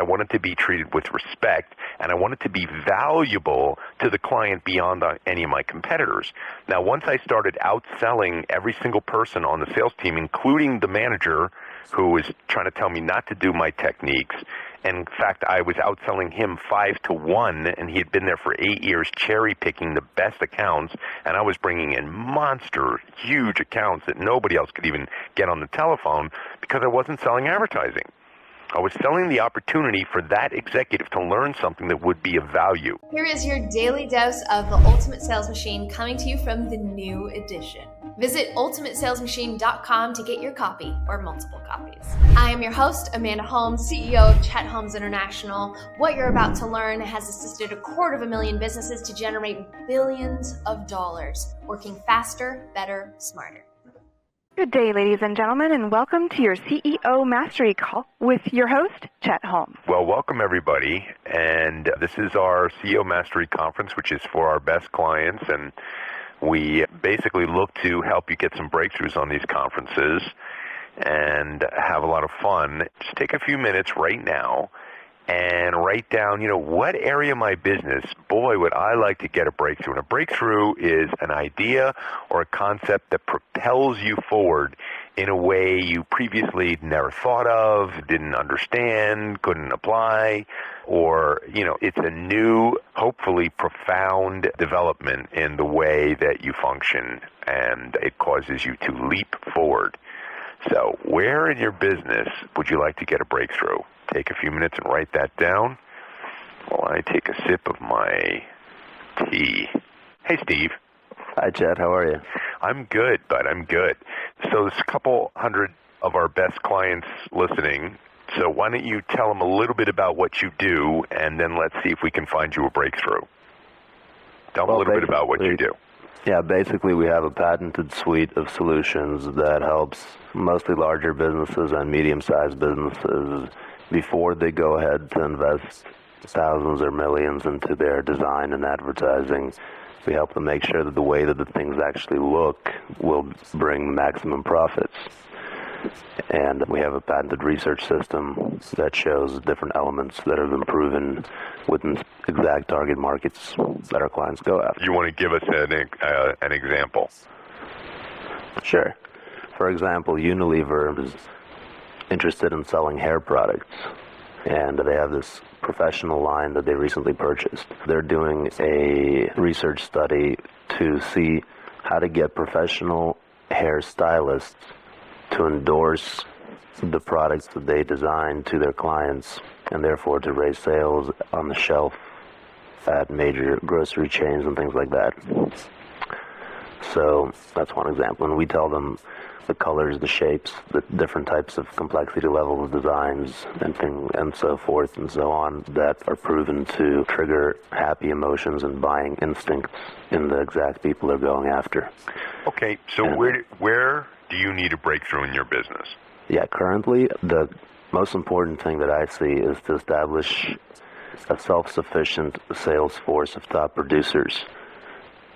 wanted to be treated with respect, and I wanted to be valuable to the client beyond any of my competitors. Now, once I started outselling every single person on the sales team, including the manager who was trying to tell me not to do my techniques, and in fact, I was outselling him 5-1, and he had been there for 8 years, cherry-picking the best accounts, and I was bringing in monster, huge accounts that nobody else could even get on the telephone because I wasn't selling advertising. I was selling the opportunity for that executive to learn something that would be of value. Here is your daily dose of the Ultimate Sales Machine coming to you from the new edition. Visit ultimatesalesmachine.com to get your copy or multiple copies. I am your host, Amanda Holmes, CEO of Chet Holmes International. What you're about to learn has assisted 250,000 businesses to generate billions of dollars, working faster, better, smarter. Good day, ladies and gentlemen, and welcome to your CEO Mastery Call with your host, Chet Holmes. Well, welcome everybody, and this is our CEO Mastery Conference, which is for our best clients, and we basically look to help you get some breakthroughs on these conferences and have a lot of fun. Just take a few minutes right now and write down, what area of my business, boy, would I like to get a breakthrough. And a breakthrough is an idea or a concept that propels you forward in a way you previously never thought of, didn't understand, couldn't apply, or, it's a new, hopefully profound development in the way that you function, and it causes you to leap forward. So where in your business would you like to get a breakthrough? Take a few minutes and write that down while I take a sip of my tea. Hey, Steve. Hi, Chet. How are you? I'm good, bud. I'm good. So there's a couple hundred of our best clients listening. So why don't you tell them a little bit about what you do, and then let's see if we can find you a breakthrough. Tell them a little bit about what you do. Yeah, basically we have a patented suite of solutions that helps mostly larger businesses and medium-sized businesses before they go ahead to invest thousands or millions into their design and advertising. We help them make sure that the way that the things actually look will bring maximum profits. And we have a patented research system that shows different elements that have been proven within exact target markets that our clients go after. You want to give us an example? Sure. For example, Unilever is interested in selling hair products, and they have this professional line that they recently purchased. They're doing a research study to see how to get professional hair stylists to endorse the products that they design to their clients, and therefore to raise sales on the shelf at major grocery chains and things like that. So that's one example. And we tell them the colors, the shapes, the different types of complexity levels, designs, and so forth and so on that are proven to trigger happy emotions and buying instincts in the exact people they're going after. Okay, so where do you need a breakthrough in your business? Yeah, currently the most important thing that I see is to establish a self-sufficient sales force of top producers.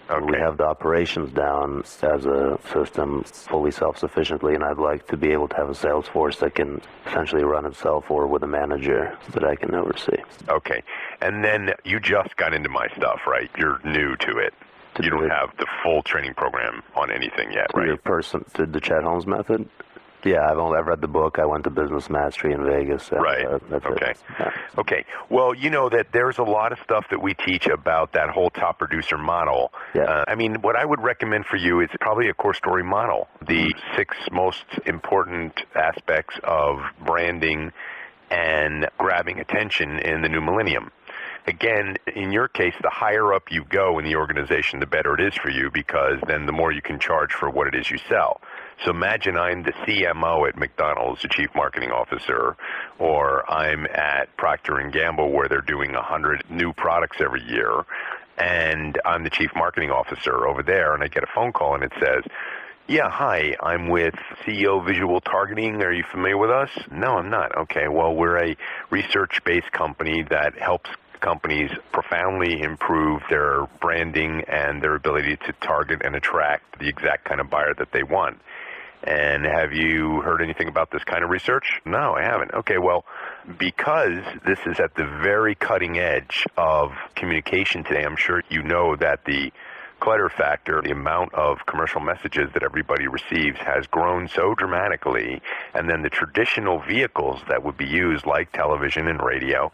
Okay. We have the operations down as a system fully self-sufficiently, and I'd like to be able to have a sales force that can essentially run itself, or with a manager that I can oversee. Okay. And then you just got into my stuff, right? You're new to it. You don't have the full training program on anything yet, right? To the Chet Holmes method? Yeah, I've read the book. I went to Business Mastery in Vegas. And, right. That's okay. It. Yeah. Okay. Well, you know that there's a lot of stuff that we teach about that whole top producer model. Yeah. What I would recommend for you is probably a core story model. The 6 most important aspects of branding and grabbing attention in the new millennium. Again, in your case, the higher up you go in the organization, the better it is for you, because then the more you can charge for what it is you sell. So imagine I'm the CMO at McDonald's, the Chief Marketing Officer, or I'm at Procter & Gamble where they're doing 100 new products every year, and I'm the Chief Marketing Officer over there, and I get a phone call and it says, yeah, hi, I'm with CEO Visual Targeting. Are you familiar with us? No, I'm not. Okay, well, we're a research-based company that helps companies profoundly improve their branding and their ability to target and attract the exact kind of buyer that they want. And have you heard anything about this kind of research? No, I haven't. Okay, well, because this is at the very cutting edge of communication today, I'm sure you know that the clutter factor, the amount of commercial messages that everybody receives, has grown so dramatically, and then the traditional vehicles that would be used, like television and radio,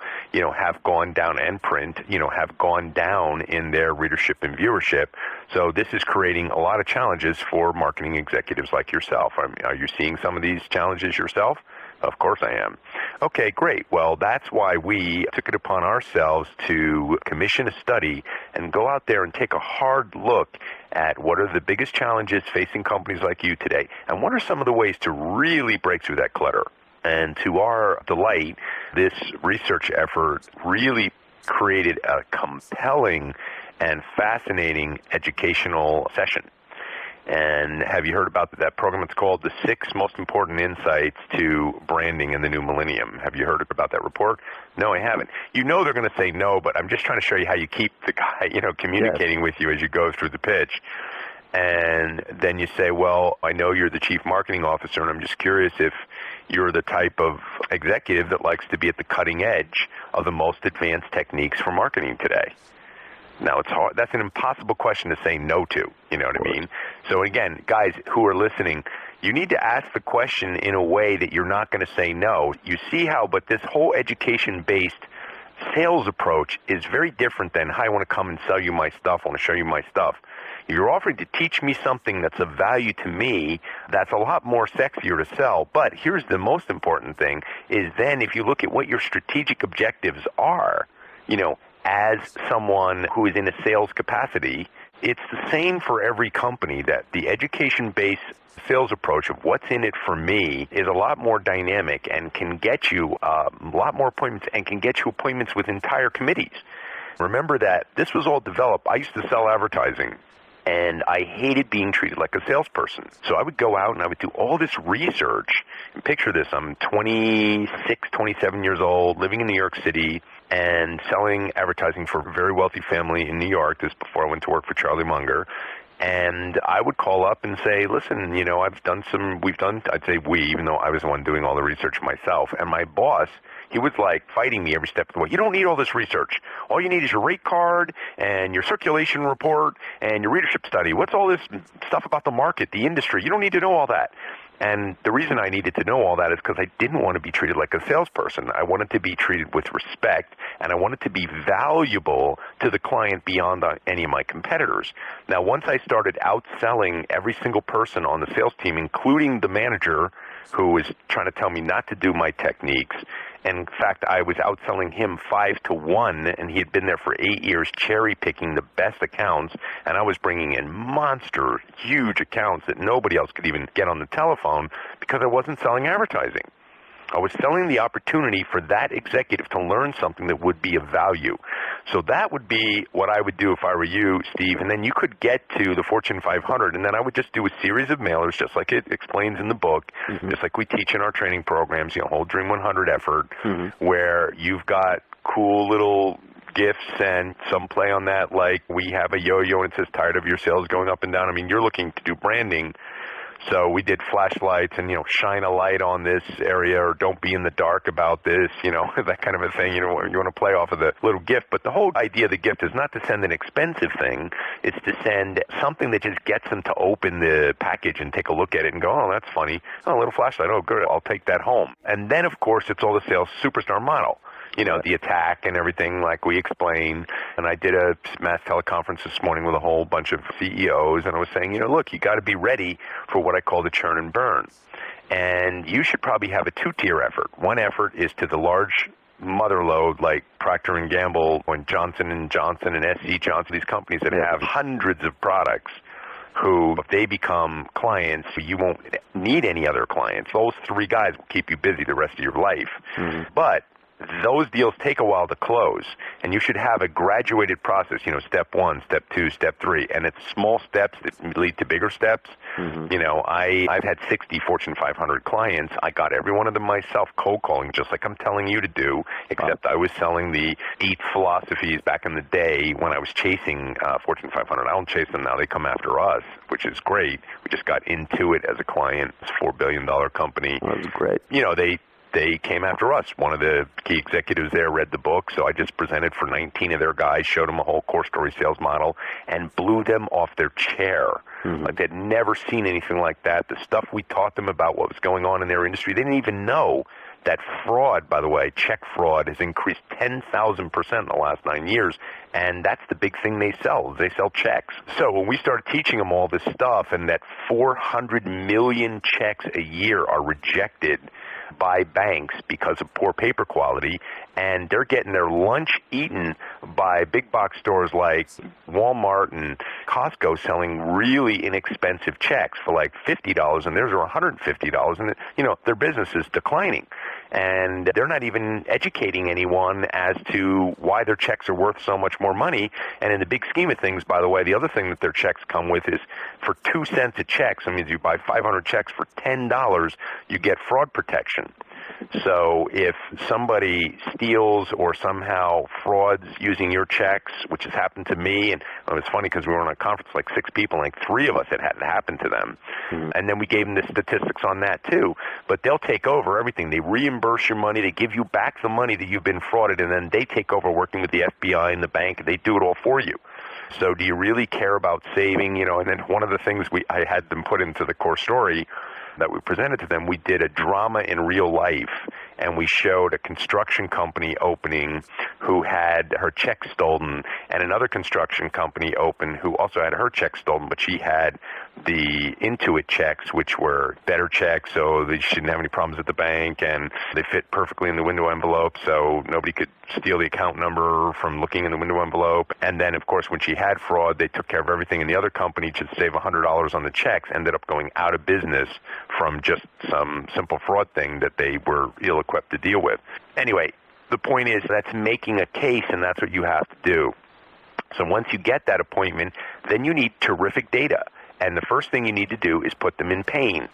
have gone down, and print, have gone down in their readership and viewership. So this is creating a lot of challenges for marketing executives like yourself. Are you seeing some of these challenges yourself? Of course I am. Okay, great. Well, that's why we took it upon ourselves to commission a study and go out there and take a hard look at what are the biggest challenges facing companies like you today, and what are some of the ways to really break through that clutter. And to our delight, this research effort really created a compelling and fascinating educational session. And have you heard about that program? It's called The 6 Most Important Insights to Branding in the New Millennium. Have you heard about that report? No, I haven't. You know they're going to say no, but I'm just trying to show you how you keep the guy, communicating with you as you go through the pitch. And then you say, well, I know you're the chief marketing officer, and I'm just curious if you're the type of executive that likes to be at the cutting edge of the most advanced techniques for marketing today. Now, it's hard. That's an impossible question to say no to, you know what I mean? So again, guys who are listening, you need to ask the question in a way that you're not going to say no. You see how, but this whole education-based sales approach is very different than, hi, I want to come and sell you my stuff, I want to show you my stuff. You're offering to teach me something that's of value to me, that's a lot more sexier to sell. But here's the most important thing, is then if you look at what your strategic objectives are, as someone who is in a sales capacity, it's the same for every company, that the education-based sales approach of what's in it for me is a lot more dynamic and can get you a lot more appointments, and can get you appointments with entire committees. Remember that this was all developed. I used to sell advertising, and I hated being treated like a salesperson. So I would go out and I would do all this research. And picture this, I'm 26, 27 years old, living in New York City, and selling advertising for a very wealthy family in New York. This before I went to work for Charlie Munger. And I would call up and say, listen, I'd say we, even though I was the one doing all the research myself. And my boss, he was like fighting me every step of the way. You don't need all this research. All you need is your rate card and your circulation report and your readership study. What's all this stuff about the market, the industry? You don't need to know all that. And the reason I needed to know all that is because I didn't want to be treated like a salesperson. I wanted to be treated with respect, and I wanted to be valuable to the client beyond any of my competitors. Now, once I started outselling every single person on the sales team, including the manager who was trying to tell me not to do my techniques, and in fact, I was outselling him 5-1, and he had been there for 8 years, cherry-picking the best accounts, and I was bringing in monster, huge accounts that nobody else could even get on the telephone because I wasn't selling advertising. I was selling the opportunity for that executive to learn something that would be of value. So that would be what I would do if I were you, Steve, and then you could get to the Fortune 500, and then I would just do a series of mailers, just like it explains in the book, just like we teach in our training programs, whole Dream 100 effort, where you've got cool little gifts and some play on that, like we have a yo-yo and it says, tired of your sales going up and down. I mean, you're looking to do branding. So we did flashlights and, shine a light on this area, or don't be in the dark about this, that kind of a thing. You want to play off of the little gift. But the whole idea of the gift is not to send an expensive thing. It's to send something that just gets them to open the package and take a look at it and go, oh, that's funny. Oh, a little flashlight. Oh, good. I'll take that home. And then, of course, it's all the sales superstar model. The attack and everything like we explain. And I did a mass teleconference this morning with a whole bunch of CEOs, and I was saying, look, you got to be ready for what I call the churn and burn. And you should probably have a two-tier effort. One effort is to the large mother lode like Procter & Gamble and Johnson & Johnson and SC Johnson, these companies that have hundreds of products, who, if they become clients, you won't need any other clients. Those three guys will keep you busy the rest of your life. But those deals take a while to close, and you should have a graduated process, step 1, step 2, step 3, and it's small steps that lead to bigger steps. I've had 60 Fortune 500 clients. I got every one of them myself cold calling, just like I'm telling you to do, except I was selling the 8 philosophies back in the day when I was chasing Fortune 500. I don't chase them now. They come after us, which is great. We just got Intuit as a client. It's a $4 billion company. That was great. They came after us. One of the key executives there read the book, so I just presented for 19 of their guys, showed them a whole core story sales model, and blew them off their chair. Like they'd never seen anything like that. The stuff we taught them about what was going on in their industry, they didn't even know that fraud, by the way, check fraud, has increased 10,000% in the last 9 years, and that's the big thing they sell. They sell checks. So when we started teaching them all this stuff, and that 400 million checks a year are rejected by banks because of poor paper quality, and they're getting their lunch eaten by big box stores like Walmart and Costco selling really inexpensive checks for like $50, and theirs are $150, and their business is declining. And they're not even educating anyone as to why their checks are worth so much more money. And in the big scheme of things, by the way, the other thing that their checks come with is for 2 cents a check, so that means you buy 500 checks for $10, you get fraud protection. So if somebody steals or somehow frauds using your checks, which has happened to me, and it was funny because we were on a conference, like 6 people, and like 3 of us it had happened to them. And then we gave them the statistics on that too. But they'll take over everything. They reimburse your money. They give you back the money that you've been frauded, and then they take over working with the FBI and the bank, and they do it all for you. So do you really care about saving? And then one of the things I had them put into the core story that we presented to them, we did a drama in real life, and we showed a construction company opening who had her check stolen, and another construction company open who also had her check stolen, but she had the Intuit checks, which were better checks, so she didn't have any problems at the bank, and they fit perfectly in the window envelope, so nobody could steal the account number from looking in the window envelope. And then, of course, when she had fraud, they took care of everything, and the other company, to save $100 on the checks, ended up going out of business from just some simple fraud thing that they were ill-equipped to deal with. Anyway, the point is that's making a case, and that's what you have to do. So once you get that appointment, then you need terrific data. And the first thing you need to do is put them in pain.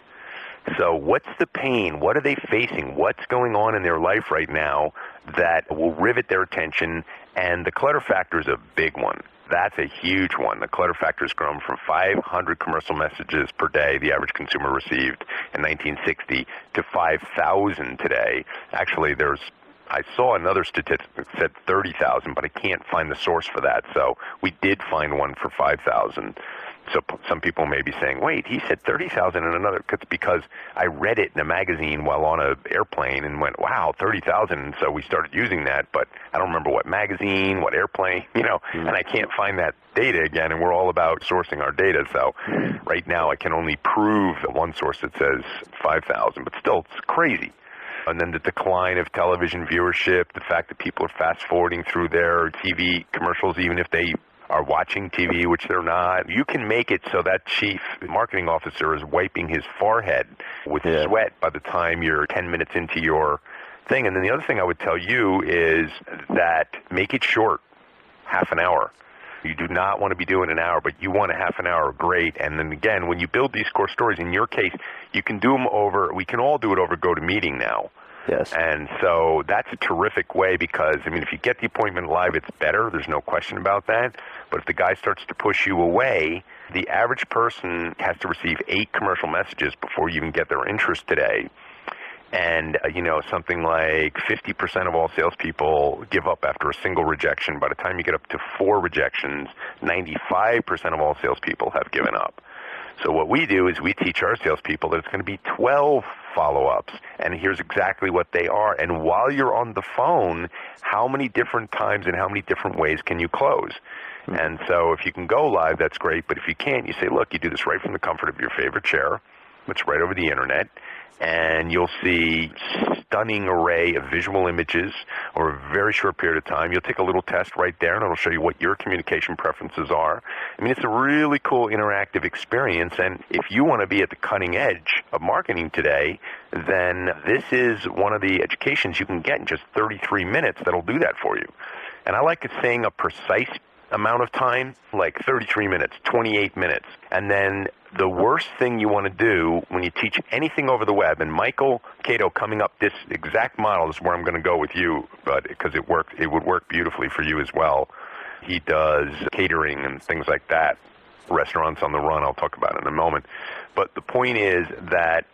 So what's the pain? What are they facing? What's going on in their life right now that will rivet their attention? And the clutter factor is a big one. That's a huge one. The clutter factor has grown from 500 commercial messages per day the average consumer received in 1960 to 5,000 today. Actually, I saw another statistic that said 30,000, but I can't find the source for that. So we did find one for 5,000. So some people may be saying, wait, he said 30,000 in another. It's because I read it in a magazine while on an airplane and went, wow, 30,000. And so we started using that, but I don't remember what magazine, what airplane, and I can't find that data again. And we're all about sourcing our data. So right now I can only prove one source that says 5,000, but still it's crazy. And then the decline of television viewership, the fact that people are fast forwarding through their TV commercials, even if they are watching TV, which they're not. You can make it so that chief marketing officer is wiping his forehead with sweat by the time you're 10 minutes into your thing. And then the other thing I would tell you is that make it short, half an hour. You do not want to be doing an hour, but you want a half an hour, great. And then again, when you build these core stories, in your case, you can do them over, we can all do it over GoToMeeting now. Yes. And so that's a terrific way because, if you get the appointment live, it's better. There's no question about that. But if the guy starts to push you away, the average person has to receive 8 commercial messages before you even get their interest today. And, something like 50% of all salespeople give up after a single rejection. By the time you get up to 4 rejections, 95% of all salespeople have given up. So what we do is we teach our salespeople that it's going to be 12 follow-ups, and here's exactly what they are. And while you're on the phone, how many different times and how many different ways can you close? And so if you can go live, that's great. But if you can't, you say, look, you do this right from the comfort of your favorite chair. It's right over the internet. and you'll see stunning array of visual images over a very short period of time. You'll take a little test right there, and it'll show you what your communication preferences are. I mean, it's a really cool interactive experience, and if you want to be at the cutting edge of marketing today, then this is one of the educations you can get in just 33 minutes that'll do that for you. And I like saying a precise amount of time, like 33 minutes, 28 minutes. And then the worst thing you want to do when you teach anything over the web, and Michael Cato coming up this exact model is where I'm going to go with you, but because it would work beautifully for you as well. He does catering and things like that, restaurants on the run, I'll talk about it in a moment. But the point is that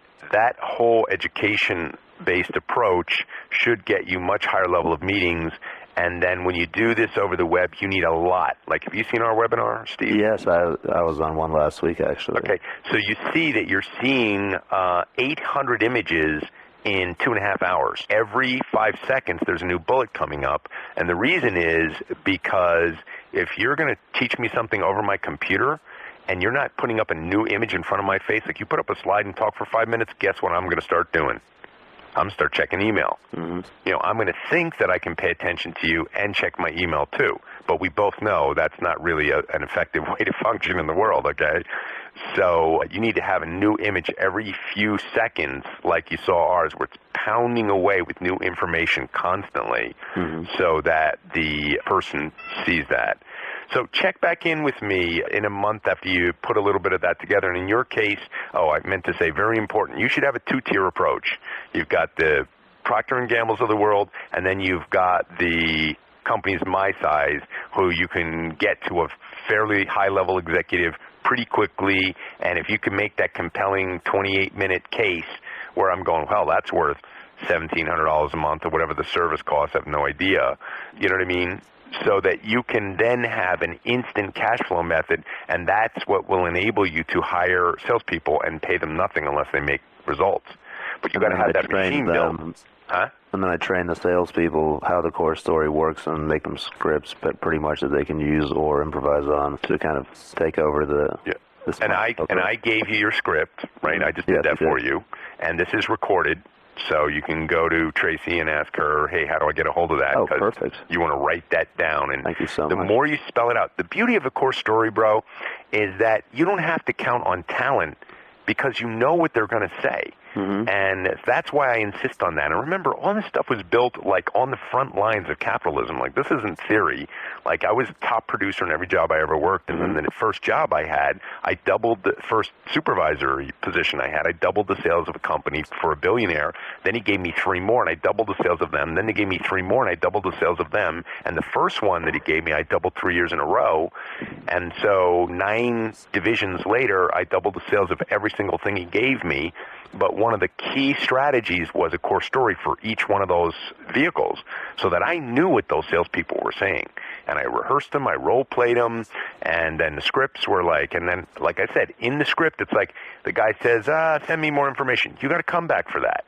whole education-based approach should get you much higher level of meetings. And then when you do this over the web, you need a lot. Like, have you seen our webinar, Steve? Yes, I was on one last week, actually. Okay, so you see that you're seeing 800 images in 2.5 hours. Every 5 seconds, there's a new bullet coming up. And the reason is because if you're going to teach me something over my computer, and you're not putting up a new image in front of my face, like you put up a slide and talk for 5 minutes, guess what I'm going to start doing? I'm going to start checking email. Mm-hmm. You know, I'm going to think that I can pay attention to you and check my email too. But we both know that's not really an effective way to function in the world, okay? So you need to have a new image every few seconds, like you saw ours, where it's pounding away with new information constantly, so that the person sees that. So check back in with me in a month after you put a little bit of that together. And in your case, I meant to say, very important, you should have a two-tier approach. You've got the Procter & Gamble's of the world, and then you've got the companies my size who you can get to a fairly high-level executive pretty quickly. And if you can make that compelling 28-minute case where I'm going, well, that's worth $1,700 a month or whatever the service costs, I have no idea. You know what I mean? So that you can then have an instant cash flow method, and that's what will enable you to hire salespeople and pay them nothing unless they make results. But you've got to have that machine built. Huh? And then I train the salespeople how the core story works and make them scripts, but pretty much that they can use or improvise on to kind of take over the. Yeah. And I gave you your script, right? I just did that for you, and this is recorded. So you can go to Tracy and ask her, hey, how do I get a hold of that? Oh, perfect. You want to write that down. And thank you so much. The more you spell it out, the beauty of a core story, bro, is that you don't have to count on talent because you know what they're going to say. And that's why I insist on that. And remember, all this stuff was built like on the front lines of capitalism. Like, this isn't theory. Like, I was a top producer in every job I ever worked in. And then the first job I had, I doubled the first supervisory position I had. I doubled the sales of a company for a billionaire. Then he gave me 3 more, and I doubled the sales of them. Then they gave me 3 more, and I doubled the sales of them. And the first one that he gave me, I doubled 3 years in a row. And so 9 divisions later, I doubled the sales of every single thing he gave me. But one of the key strategies was a core story for each one of those vehicles so that I knew what those salespeople were saying. And I rehearsed them, I role-played them, and then the scripts were like, and then, like I said, in the script, it's like the guy says, send me more information. You got to come back for that.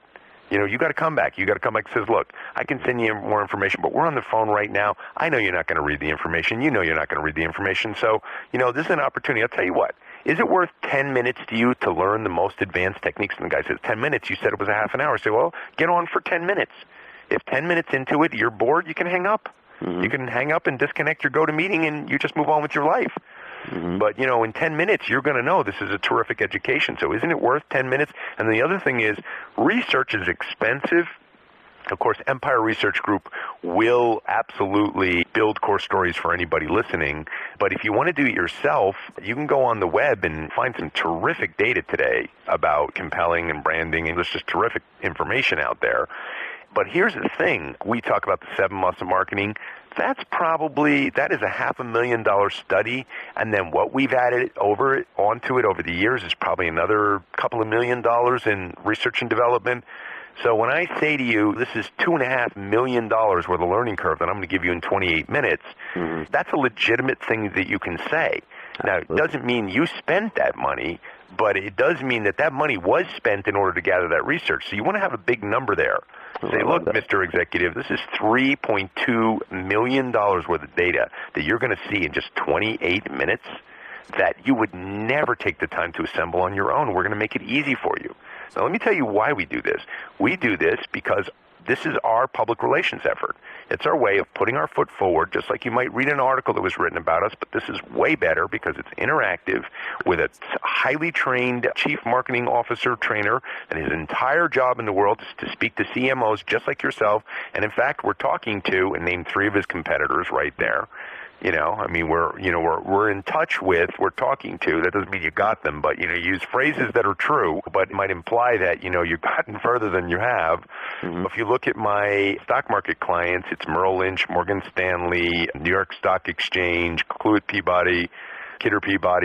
You know, you got to come back. You got to come back and says, look, I can send you more information, but we're on the phone right now. I know you're not going to read the information. You know you're not going to read the information. So, you know, this is an opportunity. I'll tell you what. Is it worth 10 minutes to you to learn the most advanced techniques? And the guy says, 10 minutes. You said it was a half an hour. I say, well, get on for 10 minutes. If 10 minutes into it, you're bored, you can hang up. You can hang up and disconnect your go-to-meeting, and you just move on with your life. But, you know, in 10 minutes, you're going to know this is a terrific education. So isn't it worth 10 minutes? And the other thing is, research is expensive. Of course, Empire Research Group will absolutely build core stories for anybody listening. But if you want to do it yourself, you can go on the web and find some terrific data today about compelling and branding, and there's just terrific information out there. But here's the thing. We talk about the 7 months of marketing. That is a $500,000 study, and then what we've added onto it over the years is probably another couple of $1 million in research and development. So when I say to you, this is $2.5 million worth of learning curve that I'm going to give you in 28 minutes, that's a legitimate thing that you can say. Now, it doesn't mean you spent that money, but it does mean that money was spent in order to gather that research. So you want to have a big number there. Say, look, Mr. Executive, this is $3.2 million worth of data that you're going to see in just 28 minutes that you would never take the time to assemble on your own. We're going to make it easy for you. Now, let me tell you why we do this. We do this because this is our public relations effort. It's our way of putting our foot forward, just like you might read an article that was written about us, but this is way better because it's interactive with a highly trained chief marketing officer trainer, and his entire job in the world is to speak to CMOs just like yourself. And in fact, we're talking to, and name 3 of his competitors right there. We're in touch with, we're talking to, that doesn't mean you got them, but, use phrases that are true, but it might imply that, you've gotten further than you have. Mm-hmm. If you look at my stock market clients, it's Merrill Lynch, Morgan Stanley, New York Stock Exchange, Kidder Peabody,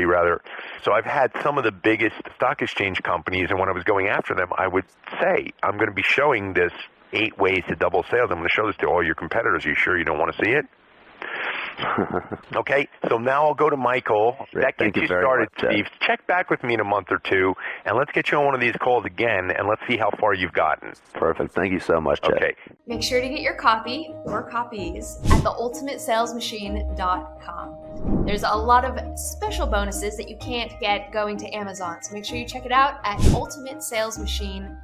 rather. So I've had some of the biggest stock exchange companies, and when I was going after them, I would say, I'm going to be showing this 8 ways to double sales. I'm going to show this to all your competitors. Are you sure you don't want to see it? Okay, so now I'll go to Michael. That gets you started, Steve. Check back with me in a month or 2, and let's get you on one of these calls again, and let's see how far you've gotten. Perfect. Thank you so much, Chet. Okay. Make sure to get your copy or copies at theultimatesalesmachine.com. There's a lot of special bonuses that you can't get going to Amazon, so make sure you check it out at ultimatesalesmachine.com.